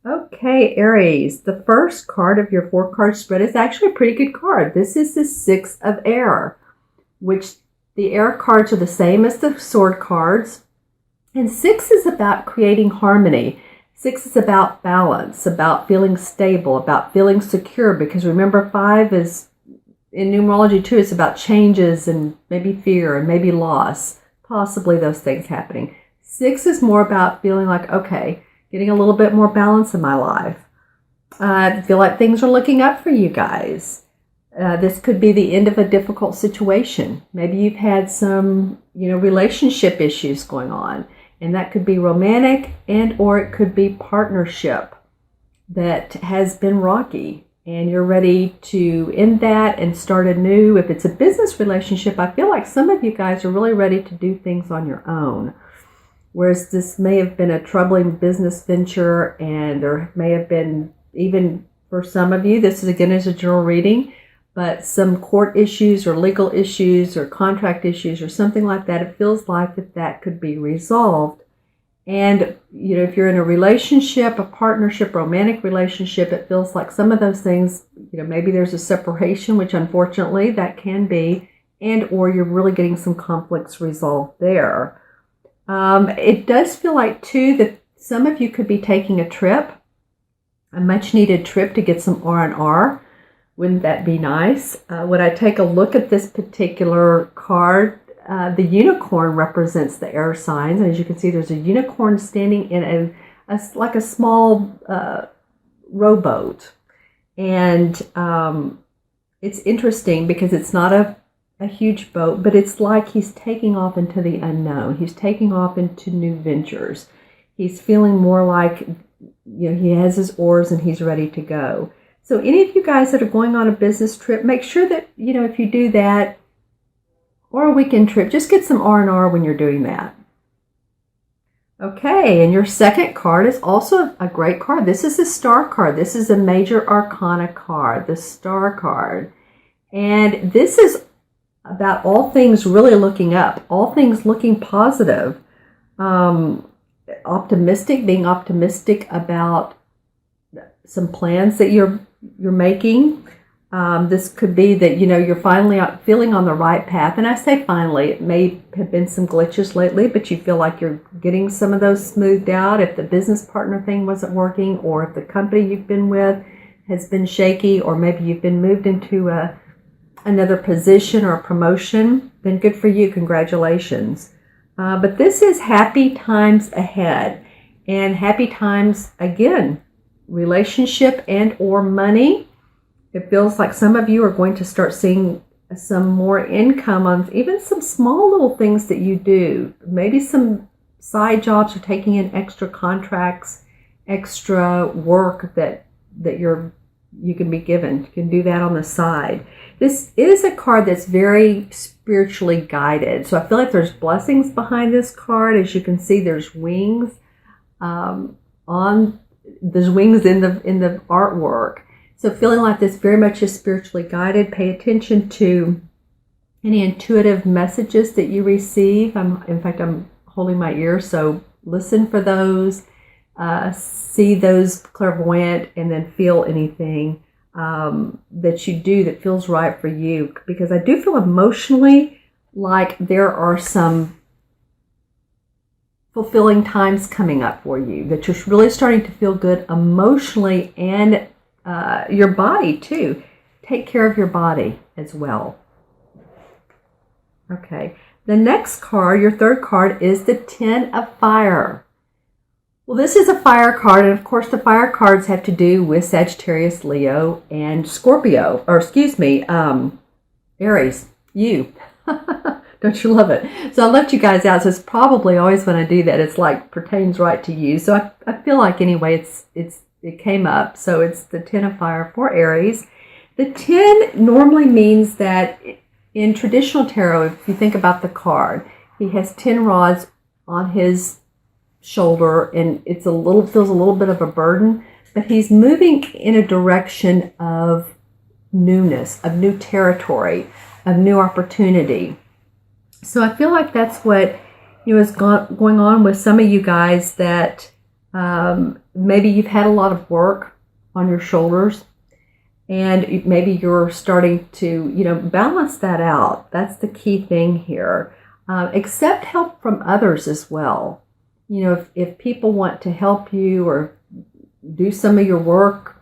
Okay, Aries, the first card of your four-card spread is actually a pretty good card. This is the Six of Air, which the air cards are the same as the sword cards. And six is about creating harmony. Six is about balance, about feeling stable, about feeling secure. Because remember, five is, in numerology too, it's about changes and maybe fear and maybe loss, possibly those things happening. Six is more about feeling like, okay, getting a little bit more balance in my life. I feel like things are looking up for you guys. This could be the end of a difficult situation. Maybe you've had some, relationship issues going on, and that could be romantic and or it could be partnership that has been rocky, and you're ready to end that and start anew. If it's a business relationship, I feel like some of you guys are really ready to do things on your own. Whereas this may have been a troubling business venture, and there may have been, even for some of you, this is again as a general reading, but some court issues or legal issues or contract issues or something like that. It feels like that could be resolved. And, if you're in a relationship, a partnership, romantic relationship, it feels like some of those things, maybe there's a separation, which unfortunately that can be, and or you're really getting some conflicts resolved there. It does feel like, too, that some of you could be taking a trip, a much-needed trip to get some R&R. Wouldn't that be nice? When I take a look at this particular card, the unicorn represents the air signs. And as you can see, there's a unicorn standing in like a small rowboat. And it's interesting because it's not a huge boat, but it's like he's taking off into the unknown. He's taking off into new ventures. He's feeling more like, he has his oars and he's ready to go. So any of you guys that are going on a business trip, make sure that, if you do that, or a weekend trip, just get some R&R when you're doing that. Okay, and your second card is also a great card. This is a star card. This is a major arcana card, the star card. And this is about all things really looking up, all things looking positive, optimistic, being optimistic about some plans that you're making. This could be that, you're finally feeling on the right path. And I say finally, it may have been some glitches lately, but you feel like you're getting some of those smoothed out. If the business partner thing wasn't working, or if the company you've been with has been shaky, or maybe you've been moved into another position or a promotion, then good for you. Congratulations. But this is happy times ahead, and happy times, again, relationship and or money. It feels like some of you are going to start seeing some more income on even some small little things that you do. Maybe some side jobs or taking in extra contracts, extra work that you can be given. You can do that on the side. This is a card that's very spiritually guided. So I feel like there's blessings behind this card. As you can see, there's wings there's wings in the artwork. So feeling like this very much is spiritually guided. Pay attention to any intuitive messages that you receive. In fact, I'm holding my ear, so listen for those. See those clairvoyant, and then feel anything that you do that feels right for you. Because I do feel emotionally like there are some fulfilling times coming up for you, that you're really starting to feel good emotionally, and your body too. Take care of your body as well. Okay, the next card, your third card, is the Ten of Fire. Well, this is a fire card, and of course the fire cards have to do with Sagittarius, Leo, and Scorpio, or excuse me, Aries, you. Don't you love it? So I left you guys out, so it's probably always when I do that, it's like pertains right to you. So I feel like anyway, it came up. So it's the Ten of Fire for Aries. The 10 normally means that in traditional tarot, if you think about the card, he has 10 rods on his shoulder, and feels a little bit of a burden, but he's moving in a direction of newness, of new territory, of new opportunity. So I feel like that's what is going on with some of you guys, that Maybe you've had a lot of work on your shoulders, and maybe you're starting to, balance that out. That's the key thing here. Accept help from others as well. If people want to help you or do some of your work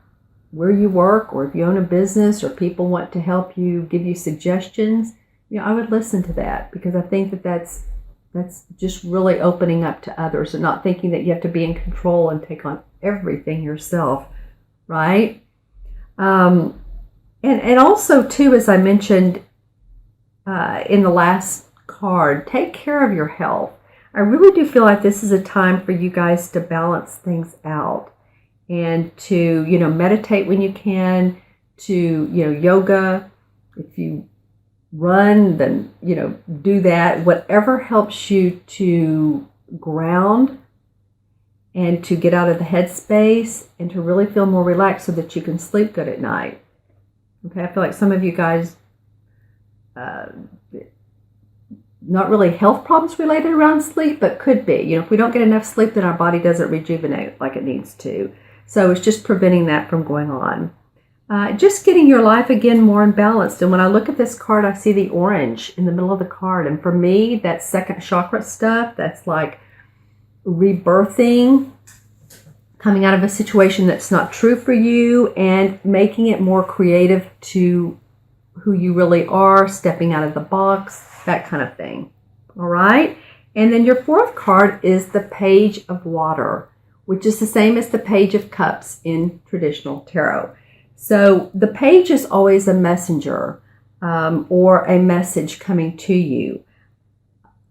where you work, or if you own a business or people want to help you, give you suggestions, I would listen to that, because I think that that's just really opening up to others and not thinking that you have to be in control and take on everything yourself, right? And also too, as I mentioned in the last card, take care of your health. I really do feel like this is a time for you guys to balance things out and to, meditate when you can, to, yoga. If you run, then, do that. Whatever helps you to ground and to get out of the headspace and to really feel more relaxed so that you can sleep good at night. Okay, I feel like some of you guys, not really health problems related around sleep, but could be. If we don't get enough sleep, then our body doesn't rejuvenate like it needs to. So it's just preventing that from going on. Just getting your life again more imbalanced. And when I look at this card, I see the orange in the middle of the card. And for me, that second chakra stuff, that's like rebirthing, coming out of a situation that's not true for you and making it more creative to who you really are, stepping out of the box, that kind of thing. All right. And then your fourth card is the Page of Water, which is the same as the Page of Cups in traditional tarot. So the page is always a messenger or a message coming to you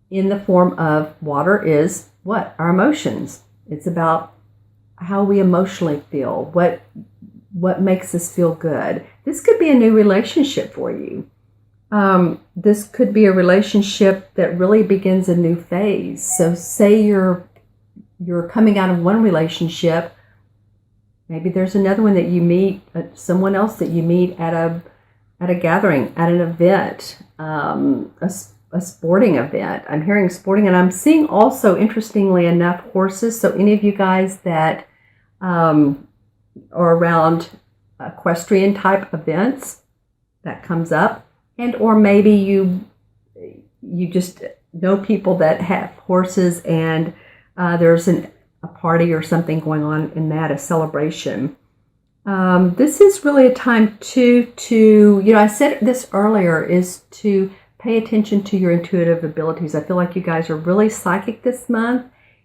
in the form of water is what? Our emotions. It's about how we emotionally feel, what makes us feel good. This could be a new relationship for you. This could be a relationship that really begins a new phase. So say you're coming out of one relationship, maybe there's another one that you meet, someone else that you meet at a gathering, at an event, a sporting event. I'm hearing sporting, and I'm seeing also, interestingly enough, horses. So any of you guys that are around equestrian type events, that comes up. And or maybe you just know people that have horses, and there's a party or something going on in that, a celebration. This is really a time to I said this earlier, is to pay attention to your intuitive abilities. I feel like you guys are really psychic this month,